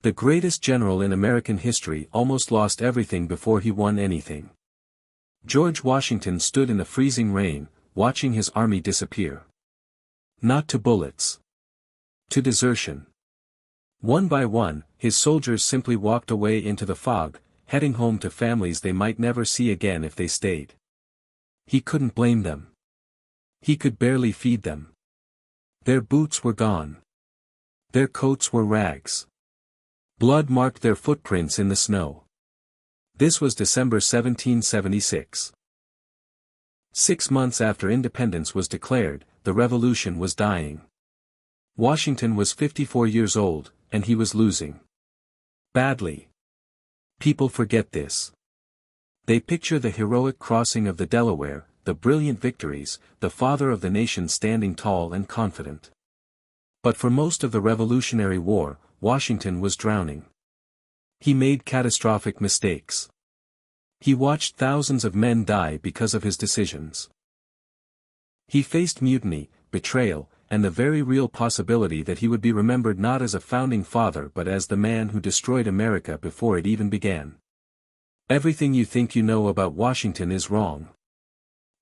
The greatest general in American history almost lost everything before he won anything. George Washington stood in the freezing rain, watching his army disappear. Not to bullets. To desertion. One by one, his soldiers simply walked away into the fog, heading home to families they might never see again if they stayed. He couldn't blame them. He could barely feed them. Their boots were gone. Their coats were rags. Blood marked their footprints in the snow. This was December 1776. 6 months after independence was declared, the revolution was dying. Washington was 54 years old, and he was losing. Badly. People forget this. They picture the heroic crossing of the Delaware, the brilliant victories, the father of the nation standing tall and confident. But for most of the Revolutionary War, Washington was drowning. He made catastrophic mistakes. He watched thousands of men die because of his decisions. He faced mutiny, betrayal, and the very real possibility that he would be remembered not as a founding father but as the man who destroyed America before it even began. Everything you think you know about Washington is wrong.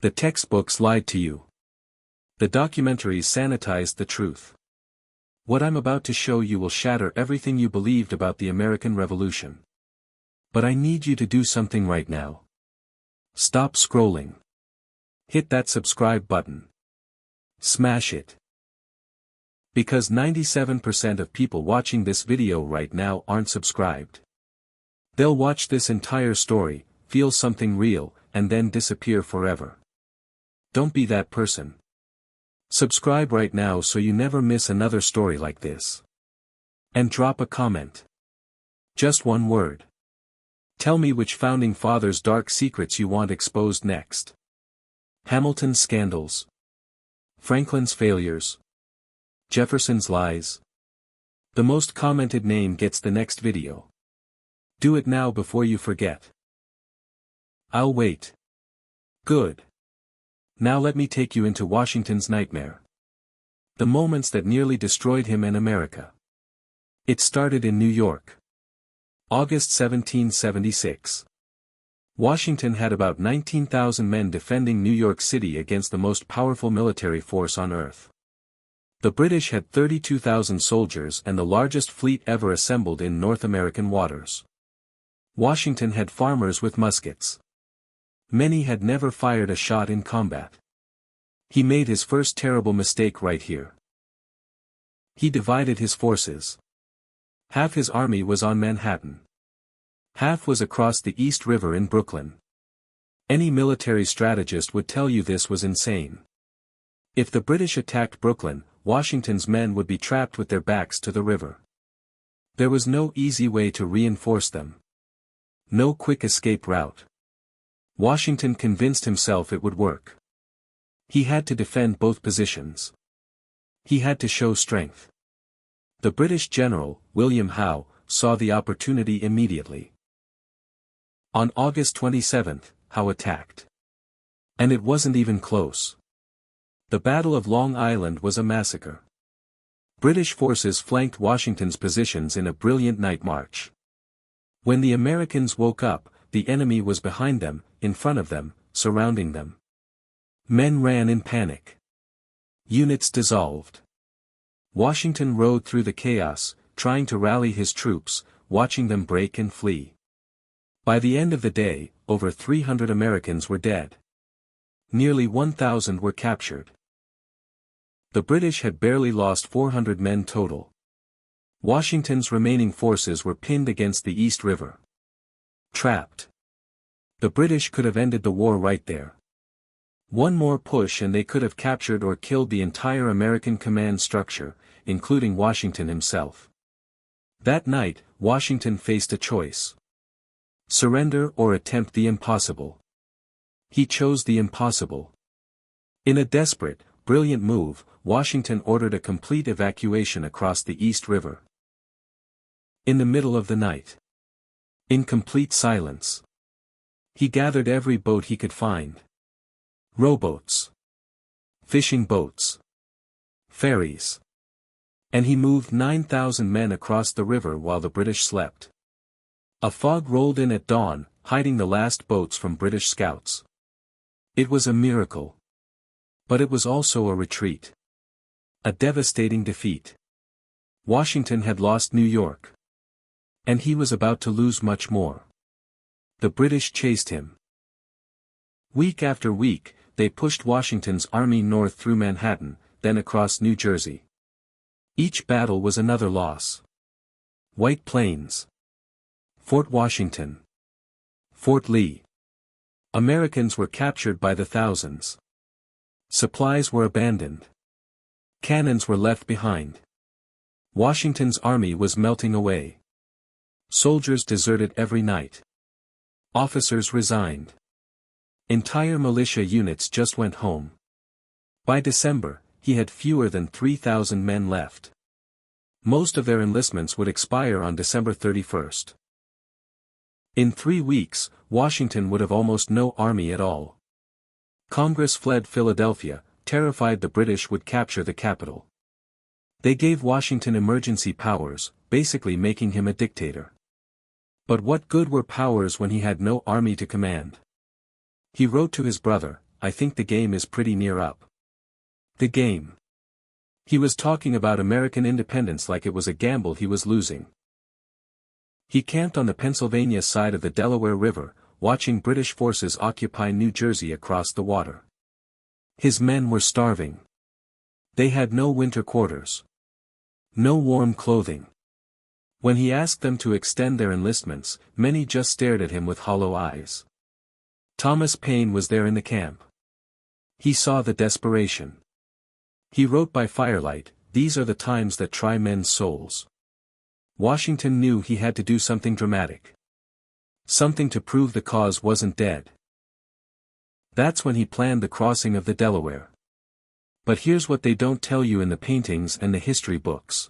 The textbooks lied to you. The documentaries sanitized the truth. What I'm about to show you will shatter everything you believed about the American Revolution. But I need you to do something right now. Stop scrolling. Hit that subscribe button. Smash it. Because 97% of people watching this video right now aren't subscribed. They'll watch this entire story, feel something real, and then disappear forever. Don't be that person. Subscribe right now so you never miss another story like this. And drop a comment. Just one word. Tell me which founding father's dark secrets you want exposed next. Hamilton's scandals. Franklin's failures. Jefferson's lies. The most commented name gets the next video. Do it now before you forget. I'll wait. Good. Now let me take you into Washington's nightmare. The moments that nearly destroyed him and America. It started in New York. August 1776. Washington had about 19,000 men defending New York City against the most powerful military force on earth. The British had 32,000 soldiers and the largest fleet ever assembled in North American waters. Washington had farmers with muskets. Many had never fired a shot in combat. He made his first terrible mistake right here. He divided his forces. Half his army was on Manhattan. Half was across the East River in Brooklyn. Any military strategist would tell you this was insane. If the British attacked Brooklyn, Washington's men would be trapped with their backs to the river. There was no easy way to reinforce them. No quick escape route. Washington convinced himself it would work. He had to defend both positions. He had to show strength. The British general, William Howe, saw the opportunity immediately. On August 27, Howe attacked. And it wasn't even close. The Battle of Long Island was a massacre. British forces flanked Washington's positions in a brilliant night march. When the Americans woke up, the enemy was behind them, in front of them, surrounding them. Men ran in panic. Units dissolved. Washington rode through the chaos, trying to rally his troops, watching them break and flee. By the end of the day, over 300 Americans were dead. Nearly 1,000 were captured. The British had barely lost 400 men total. Washington's remaining forces were pinned against the East River. Trapped. The British could have ended the war right there. One more push and they could have captured or killed the entire American command structure, including Washington himself. That night, Washington faced a choice. Surrender or attempt the impossible. He chose the impossible. In a desperate, brilliant move, Washington ordered a complete evacuation across the East River. In the middle of the night. In complete silence. He gathered every boat he could find. Rowboats. Fishing boats. Ferries. And he moved 9,000 men across the river while the British slept. A fog rolled in at dawn, hiding the last boats from British scouts. It was a miracle. But it was also a retreat. A devastating defeat. Washington had lost New York. And he was about to lose much more. The British chased him. Week after week, they pushed Washington's army north through Manhattan, then across New Jersey. Each battle was another loss. White Plains. Fort Washington. Fort Lee. Americans were captured by the thousands. Supplies were abandoned. Cannons were left behind. Washington's army was melting away. Soldiers deserted every night. Officers resigned. Entire militia units just went home. By December, he had fewer than 3,000 men left. Most of their enlistments would expire on December 31st. In 3 weeks, Washington would have almost no army at all. Congress fled Philadelphia, terrified the British would capture the capital. They gave Washington emergency powers, basically making him a dictator. But what good were powers when he had no army to command? He wrote to his brother, "I think the game is pretty near up." The game. He was talking about American independence like it was a gamble he was losing. He camped on the Pennsylvania side of the Delaware River, watching British forces occupy New Jersey across the water. His men were starving. They had no winter quarters. No warm clothing. When he asked them to extend their enlistments, many just stared at him with hollow eyes. Thomas Paine was there in the camp. He saw the desperation. He wrote by firelight, "These are the times that try men's souls." Washington knew he had to do something dramatic. Something to prove the cause wasn't dead. That's when he planned the crossing of the Delaware. But here's what they don't tell you in the paintings and the history books.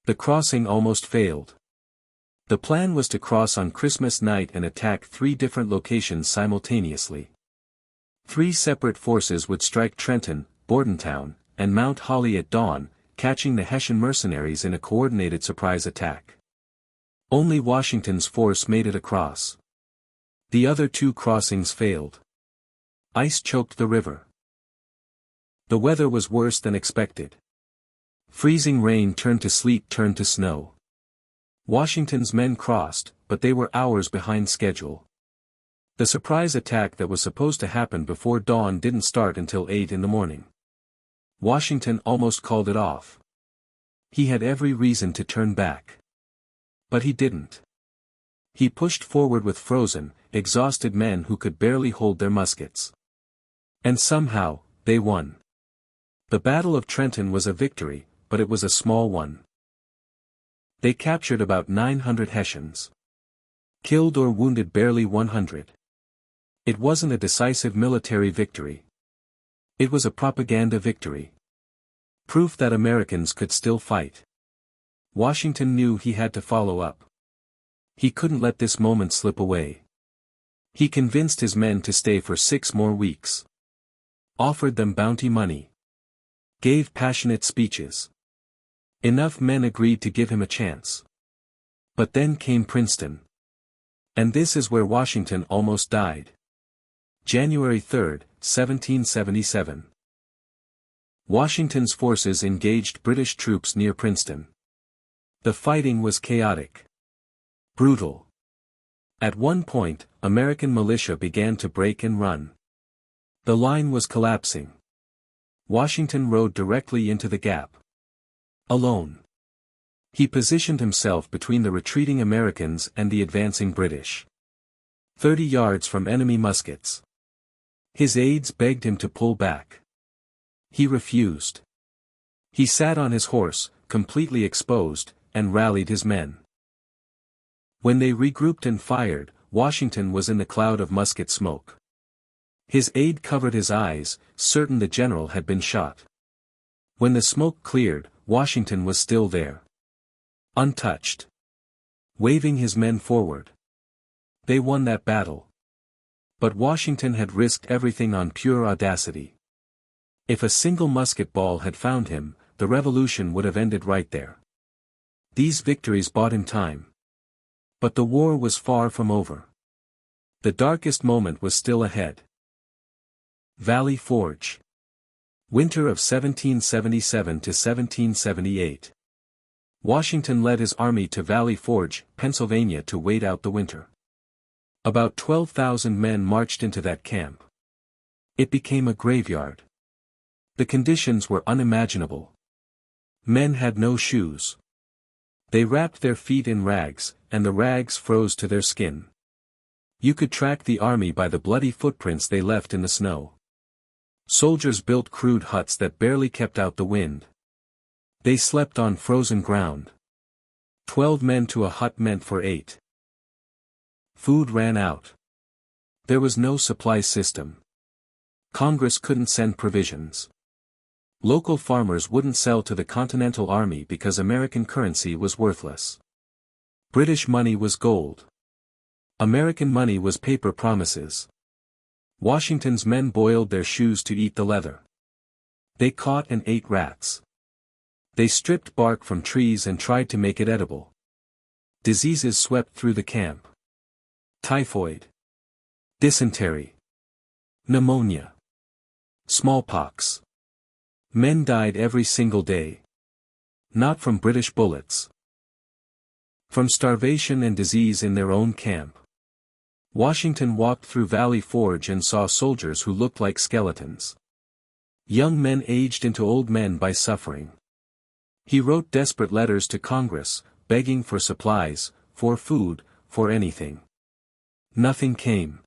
The crossing almost failed. The plan was to cross on Christmas night and attack 3 different locations simultaneously. 3 separate forces would strike Trenton, Bordentown, and Mount Holly at dawn, catching the Hessian mercenaries in a coordinated surprise attack. Only Washington's force made it across. The other 2 crossings failed. Ice choked the river. The weather was worse than expected. Freezing rain turned to sleet turned to snow. Washington's men crossed, but they were hours behind schedule. The surprise attack that was supposed to happen before dawn didn't start until 8 in the morning. Washington almost called it off. He had every reason to turn back. But he didn't. He pushed forward with frozen, exhausted men who could barely hold their muskets. And somehow, they won. The Battle of Trenton was a victory, but it was a small one. They captured about 900 Hessians. Killed or wounded barely 100. It wasn't a decisive military victory. It was a propaganda victory. Proof that Americans could still fight. Washington knew he had to follow up. He couldn't let this moment slip away. He convinced his men to stay for 6 more weeks. Offered them bounty money. Gave passionate speeches. Enough men agreed to give him a chance. But then came Princeton. And this is where Washington almost died. January 3, 1777. Washington's forces engaged British troops near Princeton. The fighting was chaotic. Brutal. At one point, American militia began to break and run. The line was collapsing. Washington rode directly into the gap. Alone. He positioned himself between the retreating Americans and the advancing British. 30 yards from enemy muskets. His aides begged him to pull back. He refused. He sat on his horse, completely exposed, and rallied his men. When they regrouped and fired, Washington was in the cloud of musket smoke. His aide covered his eyes, certain the general had been shot. When the smoke cleared, Washington was still there. Untouched. Waving his men forward. They won that battle. But Washington had risked everything on pure audacity. If a single musket ball had found him, the revolution would have ended right there. These victories bought him time. But the war was far from over. The darkest moment was still ahead. Valley Forge. Winter of 1777 to 1778. Washington led his army to Valley Forge, Pennsylvania to wait out the winter. About 12,000 men marched into that camp. It became a graveyard. The conditions were unimaginable. Men had no shoes. They wrapped their feet in rags, and the rags froze to their skin. You could track the army by the bloody footprints they left in the snow. Soldiers built crude huts that barely kept out the wind. They slept on frozen ground. 12 men to a hut meant for 8. Food ran out. There was no supply system. Congress couldn't send provisions. Local farmers wouldn't sell to the Continental Army because American currency was worthless. British money was gold. American money was paper promises. Washington's men boiled their shoes to eat the leather. They caught and ate rats. They stripped bark from trees and tried to make it edible. Diseases swept through the camp. Typhoid. Dysentery. Pneumonia. Smallpox. Men died every single day. Not from British bullets. From starvation and disease in their own camp. Washington walked through Valley Forge and saw soldiers who looked like skeletons. Young men aged into old men by suffering. He wrote desperate letters to Congress, begging for supplies, for food, for anything. Nothing came.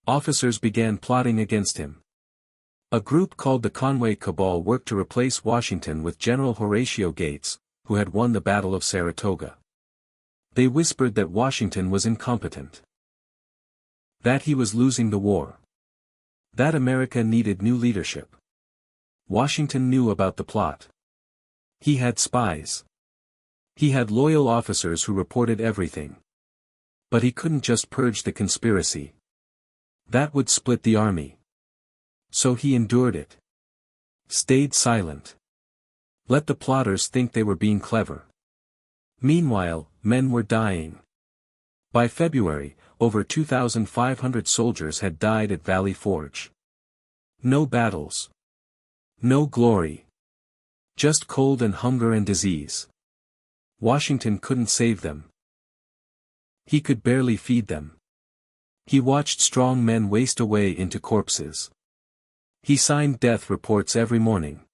Officers began plotting against him. A group called the Conway Cabal worked to replace Washington with General Horatio Gates, who had won the Battle of Saratoga. They whispered that Washington was incompetent. That he was losing the war. That America needed new leadership. Washington knew about the plot. He had spies. He had loyal officers who reported everything. But he couldn't just purge the conspiracy. That would split the army. So he endured it. Stayed silent. Let the plotters think they were being clever. Meanwhile, men were dying. By February, over 2,500 soldiers had died at Valley Forge. No battles. No glory. Just cold and hunger and disease. Washington couldn't save them. He could barely feed them. He watched strong men waste away into corpses. He signed death reports every morning.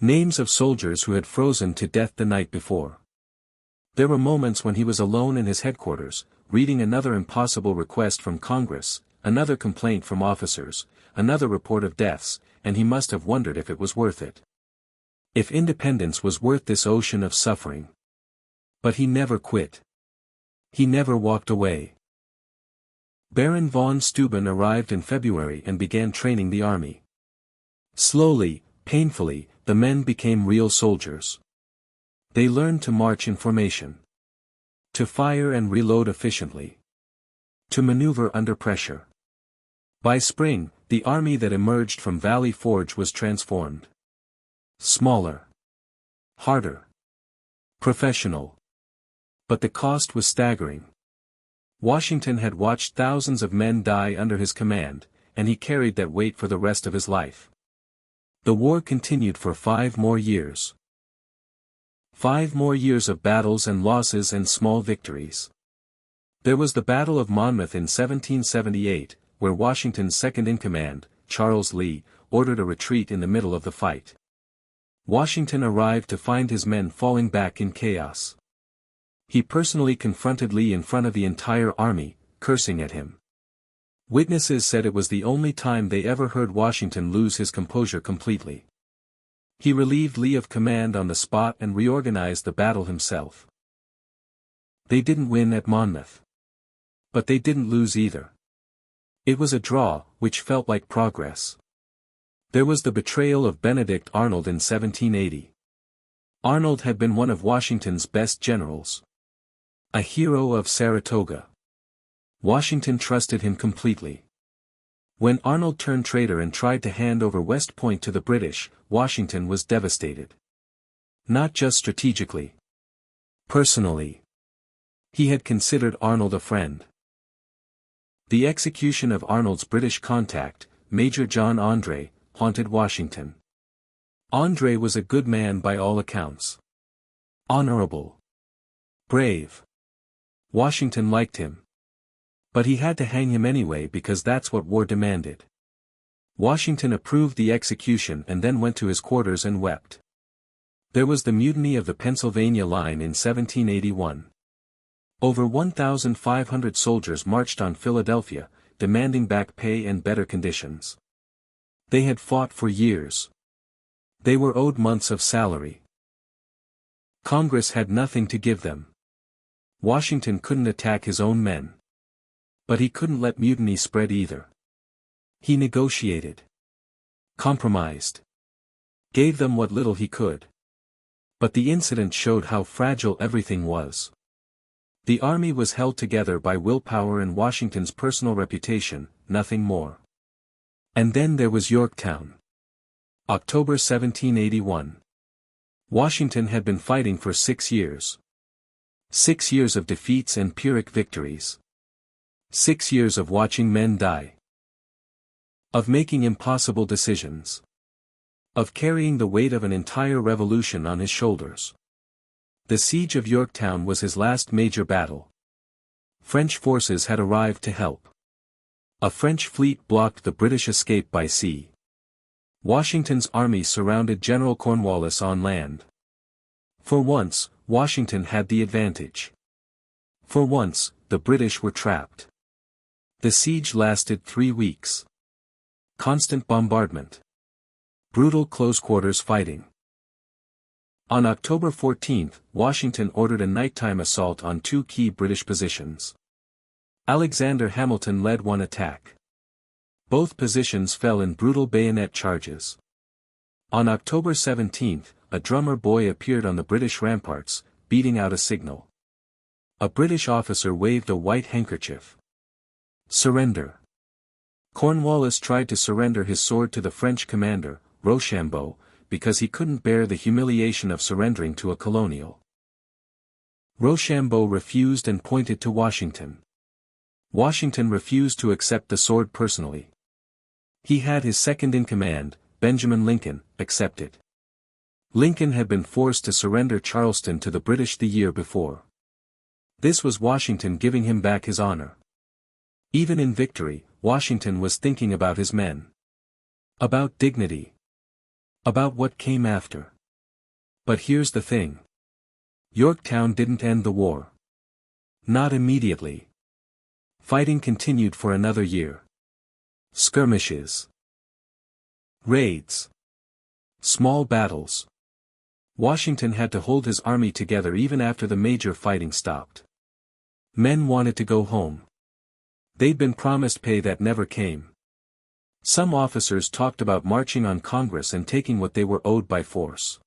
Names of soldiers who had frozen to death the night before. There were moments when he was alone in his headquarters, reading another impossible request from Congress, another complaint from officers, another report of deaths, and he must have wondered if it was worth it. If independence was worth this ocean of suffering. But he never quit. He never walked away. Baron von Steuben arrived in February and began training the army. Slowly, painfully, the men became real soldiers. They learned to march in formation. To fire and reload efficiently. To maneuver under pressure. By spring, the army that emerged from Valley Forge was transformed. Smaller. Harder. Professional. But the cost was staggering. Washington had watched thousands of men die under his command, and he carried that weight for the rest of his life. The war continued for 5 more years. 5 more years of battles and losses and small victories. There was the Battle of Monmouth in 1778, where Washington's second-in-command, Charles Lee, ordered a retreat in the middle of the fight. Washington arrived to find his men falling back in chaos. He personally confronted Lee in front of the entire army, cursing at him. Witnesses said it was the only time they ever heard Washington lose his composure completely. He relieved Lee of command on the spot and reorganized the battle himself. They didn't win at Monmouth. But they didn't lose either. It was a draw, which felt like progress. There was the betrayal of Benedict Arnold in 1780. Arnold had been one of Washington's best generals. A hero of Saratoga. Washington trusted him completely. When Arnold turned traitor and tried to hand over West Point to the British, Washington was devastated. Not just strategically. Personally. He had considered Arnold a friend. The execution of Arnold's British contact, Major John Andre, haunted Washington. Andre was a good man by all accounts. Honorable. Brave. Washington liked him. But he had to hang him anyway because that's what war demanded. Washington approved the execution and then went to his quarters and wept. There was the mutiny of the Pennsylvania line in 1781. Over 1,500 soldiers marched on Philadelphia, demanding back pay and better conditions. They had fought for years. They were owed months of salary. Congress had nothing to give them. Washington couldn't attack his own men. But he couldn't let mutiny spread either. He negotiated. Compromised. Gave them what little he could. But the incident showed how fragile everything was. The army was held together by willpower and Washington's personal reputation, nothing more. And then there was Yorktown. October 1781. Washington had been fighting for 6 years. 6 years of defeats and Pyrrhic victories. 6 years of watching men die. Of making impossible decisions. Of carrying the weight of an entire revolution on his shoulders. The siege of Yorktown was his last major battle. French forces had arrived to help. A French fleet blocked the British escape by sea. Washington's army surrounded General Cornwallis on land. For once, Washington had the advantage. For once, the British were trapped. The siege lasted 3 weeks. Constant bombardment. Brutal close-quarters fighting. On October 14, Washington ordered a nighttime assault on 2 key British positions. Alexander Hamilton led one attack. Both positions fell in brutal bayonet charges. On October 17, a drummer boy appeared on the British ramparts, beating out a signal. A British officer waved a white handkerchief. Surrender. Cornwallis tried to surrender his sword to the French commander, Rochambeau, because he couldn't bear the humiliation of surrendering to a colonial. Rochambeau refused and pointed to Washington. Washington refused to accept the sword personally. He had his second-in-command, Benjamin Lincoln, accept it. Lincoln had been forced to surrender Charleston to the British the year before. This was Washington giving him back his honor. Even in victory, Washington was thinking about his men. About dignity. About what came after. But here's the thing. Yorktown didn't end the war. Not immediately. Fighting continued for another year. Skirmishes. Raids. Small battles. Washington had to hold his army together even after the major fighting stopped. Men wanted to go home. They'd been promised pay that never came. Some officers talked about marching on Congress and taking what they were owed by force.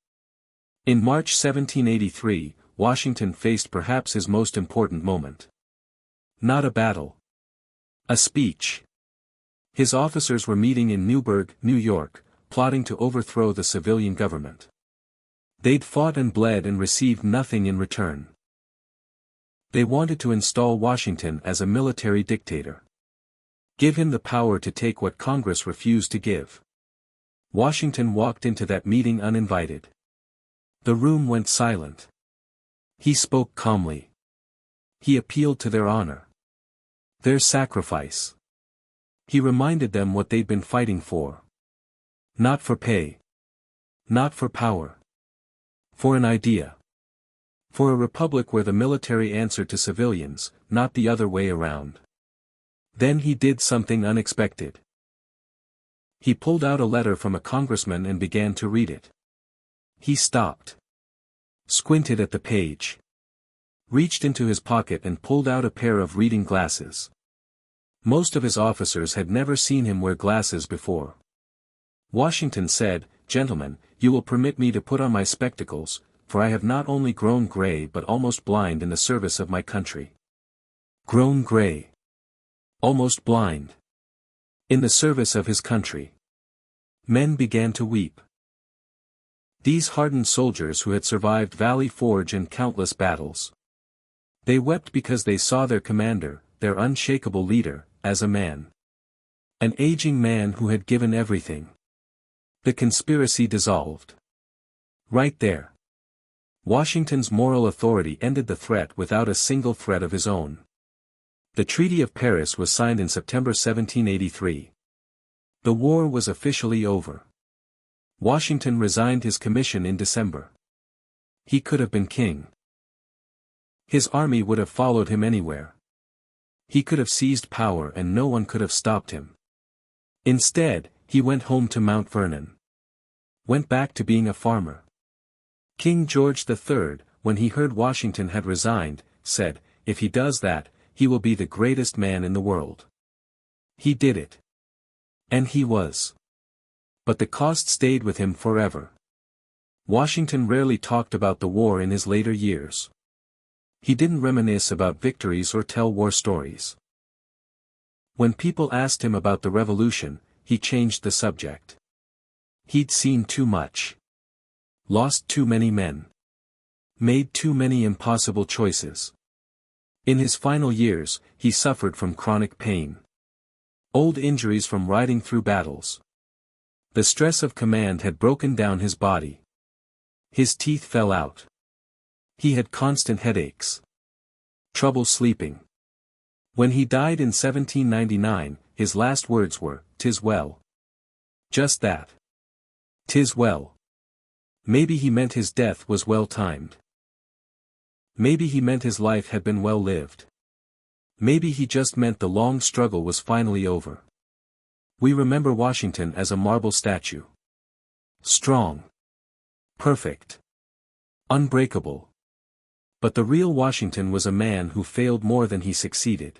In March 1783, Washington faced perhaps his most important moment. Not a battle. A speech. His officers were meeting in Newburgh, New York, plotting to overthrow the civilian government. They'd fought and bled and received nothing in return. They wanted to install Washington as a military dictator. Give him the power to take what Congress refused to give. Washington walked into that meeting uninvited. The room went silent. He spoke calmly. He appealed to their honor. Their sacrifice. He reminded them what they'd been fighting for. Not for pay. Not for power. For an idea. For a republic where the military answered to civilians, not the other way around. Then he did something unexpected. He pulled out a letter from a congressman and began to read it. He stopped. Squinted at the page. Reached into his pocket and pulled out a pair of reading glasses. Most of his officers had never seen him wear glasses before. Washington said, "Gentlemen, you will permit me to put on my spectacles, for I have not only grown gray but almost blind in the service of my country." Grown gray. Almost blind. In the service of his country. Men began to weep. These hardened soldiers who had survived Valley Forge and countless battles. They wept because they saw their commander, their unshakable leader, as a man. An aging man who had given everything. The conspiracy dissolved. Right there. Washington's moral authority ended the threat without a single threat of his own. The Treaty of Paris was signed in September 1783. The war was officially over. Washington resigned his commission in December. He could have been king. His army would have followed him anywhere. He could have seized power and no one could have stopped him. Instead, he went home to Mount Vernon. Went back to being a farmer. King George III, when he heard Washington had resigned, said, "If he does that, he will be the greatest man in the world." He did it. And he was. But the cost stayed with him forever. Washington rarely talked about the war in his later years. He didn't reminisce about victories or tell war stories. When people asked him about the revolution, he changed the subject. He'd seen too much. Lost too many men. Made too many impossible choices. In his final years, he suffered from chronic pain. Old injuries from riding through battles. The stress of command had broken down his body. His teeth fell out. He had constant headaches. Trouble sleeping. When he died in 1799, his last words were, "'Tis well." Just that. "'Tis well." Maybe he meant his death was well timed. Maybe he meant his life had been well lived. Maybe he just meant the long struggle was finally over. We remember Washington as a marble statue. Strong. Perfect. Unbreakable. But the real Washington was a man who failed more than he succeeded.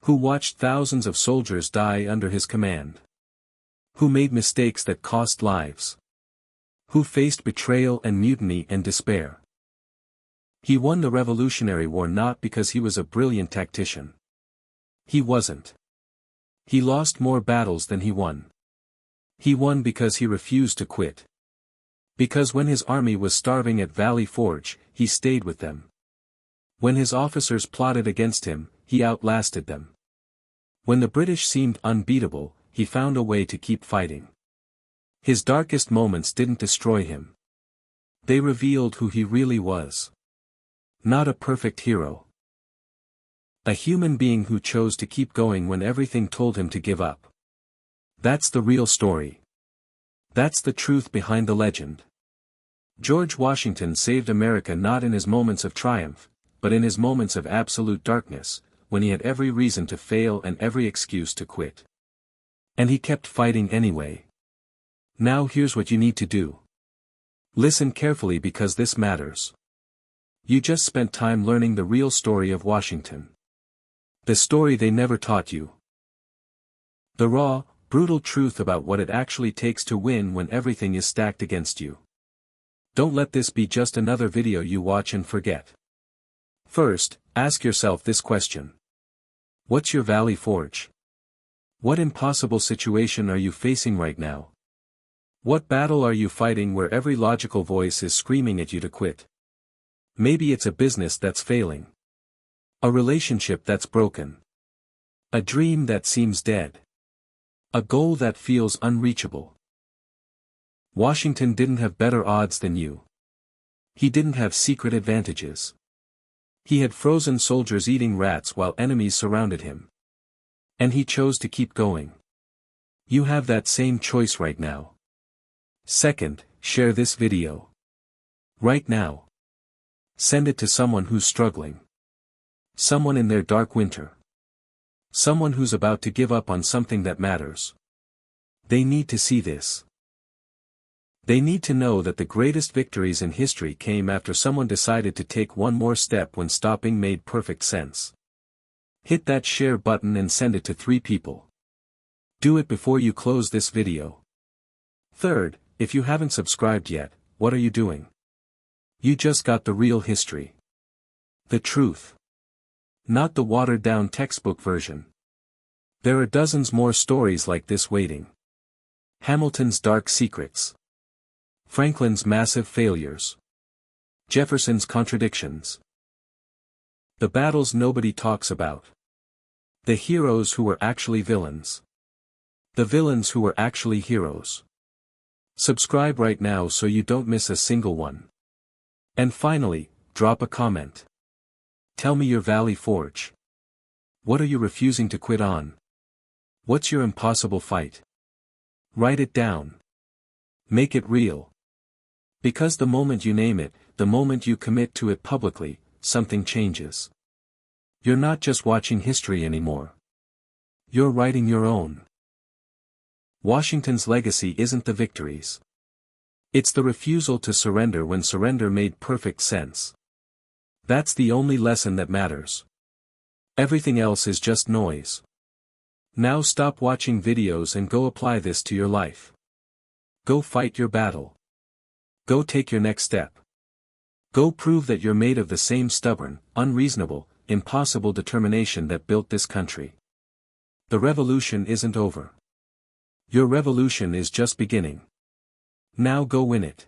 Who watched thousands of soldiers die under his command. Who made mistakes that cost lives. Who faced betrayal and mutiny and despair. He won the Revolutionary War not because he was a brilliant tactician. He wasn't. He lost more battles than he won. He won because he refused to quit. Because when his army was starving at Valley Forge, he stayed with them. When his officers plotted against him, he outlasted them. When the British seemed unbeatable, he found a way to keep fighting. His darkest moments didn't destroy him. They revealed who he really was. Not a perfect hero. A human being who chose to keep going when everything told him to give up. That's the real story. That's the truth behind the legend. George Washington saved America not in his moments of triumph, but in his moments of absolute darkness, when he had every reason to fail and every excuse to quit. And he kept fighting anyway. Now here's what you need to do. Listen carefully because this matters. You just spent time learning the real story of Washington. The story they never taught you. The raw, brutal truth about what it actually takes to win when everything is stacked against you. Don't let this be just another video you watch and forget. First, ask yourself this question. What's your Valley Forge? What impossible situation are you facing right now? What battle are you fighting where every logical voice is screaming at you to quit? Maybe it's a business that's failing. A relationship that's broken. A dream that seems dead. A goal that feels unreachable. Washington didn't have better odds than you. He didn't have secret advantages. He had frozen soldiers eating rats while enemies surrounded him. And he chose to keep going. You have that same choice right now. Second, share this video. Right now. Send it to someone who's struggling. Someone in their dark winter. Someone who's about to give up on something that matters. They need to see this. They need to know that the greatest victories in history came after someone decided to take one more step when stopping made perfect sense. Hit that share button and send it to 3 people. Do it before you close this video. Third, if you haven't subscribed yet, what are you doing? You just got the real history. The truth. Not the watered-down textbook version. There are dozens more stories like this waiting. Hamilton's Dark Secrets. Franklin's massive failures. Jefferson's contradictions. The battles nobody talks about. The heroes who were actually villains. The villains who were actually heroes. Subscribe right now so you don't miss a single one. And finally, drop a comment. Tell me your Valley Forge. What are you refusing to quit on? What's your impossible fight? Write it down. Make it real. Because the moment you name it, the moment you commit to it publicly, something changes. You're not just watching history anymore. You're writing your own. Washington's legacy isn't the victories. It's the refusal to surrender when surrender made perfect sense. That's the only lesson that matters. Everything else is just noise. Now stop watching videos and go apply this to your life. Go fight your battle. Go take your next step. Go prove that you're made of the same stubborn, unreasonable, impossible determination that built this country. The revolution isn't over. Your revolution is just beginning. Now go win it.